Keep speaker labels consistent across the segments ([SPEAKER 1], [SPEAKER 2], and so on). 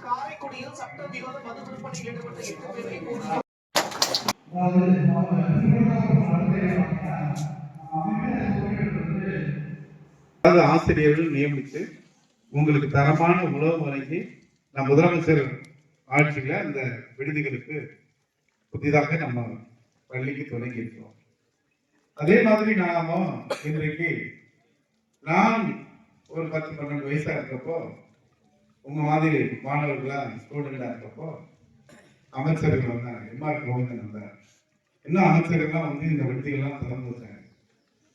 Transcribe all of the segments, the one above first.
[SPEAKER 1] காரைக்குடியில் சட்டவிரோத மது விற்பனையில் ஈடுபட்ட 8 பேரை
[SPEAKER 2] ஆசிரியர்கள் நியமித்து உங்களுக்கு தரமான உணவு வழங்கி நம் முதலமைச்சர் ஆட்சியில இந்த விடுதிகளுக்கு புதிதாக நம்ம பள்ளிக்கு தொடங்கி இருக்கிறோம். அதே மாதிரி நாம இன்றைக்கு நான் ஒரு 10-12 வயசா இருக்கப்போ உங்க மாதிரி மாணவர்களா ஸ்டூடெண்டா இருக்கப்போ அமைச்சர்கள் வந்தாங்க. எம்ஆர் கோவிந்தன் வந்தார். இன்னும் அமைச்சர்கள்லாம் வந்து இந்த விடுதிகள்லாம் திறந்து வச்சாங்க.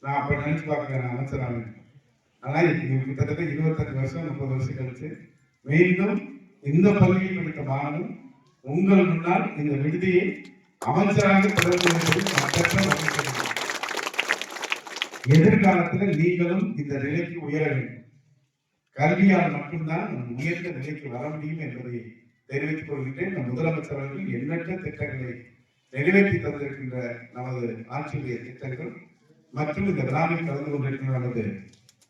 [SPEAKER 2] நான் அப்ப நினைச்சு பார்க்கிறேன் அமைச்சராக. ஆனா கிட்டத்தட்ட 25 வருஷம் 30 வருஷம் கழிச்சு மீண்டும் இந்த பள்ளியில் படித்த மாணவன் உங்கள் முன்னால் இந்த விடுதியை அமைச்சராக திறந்து எதிர்காலத்தில் நீங்களும் இந்த நிலைக்கு உயர வேண்டும். கல்வியால் மட்டும்தான் உயர்ந்த நிலைக்கு வர முடியும் என்பதை தெரிவித்துக் கொள்கின்றேன். நம் முதலமைச்சர் அவர்கள் எண்ணற்ற திட்டங்களை நிறைவேற்றி தந்திருக்கின்ற நமது ஆட்சியுடைய திட்டங்கள் மற்றும் இந்த விழாவில் கலந்து கொண்டிருக்கின்ற நமது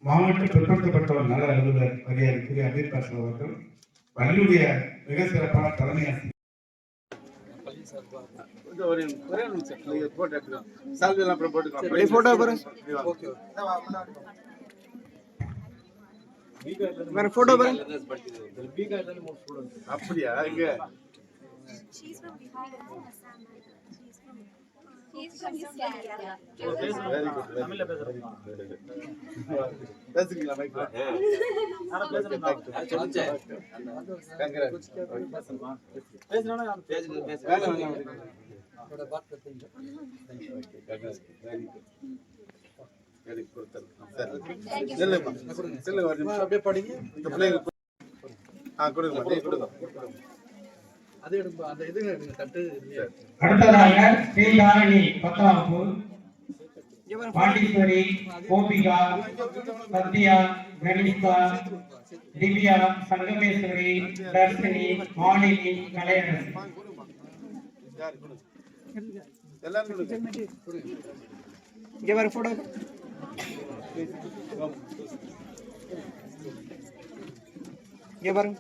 [SPEAKER 2] மாவட்ட பிற்படுத்தப்பட்டவர் நல அலுவலர் மரியாதைக்குரிய அமீர் பாஷா அவர்கள் பள்ளியுடைய மிக சிறப்பான தலைமை ஆசிரியர். அப்படியா? இங்க பேசுறீங்களா?
[SPEAKER 3] அடுத்ததாக ஸ்ரீதாரணி 10ஆம் வகுப்பு, பாண்டீஸ்வரி, கோபிகா, சத்யா, கணேஷா, திவ்யா, சங்கமேஸ்வரி, தர்ஷினி, மாலினி, கலையரசி. இங்க வர போட்டோ இங்க பாருங்க.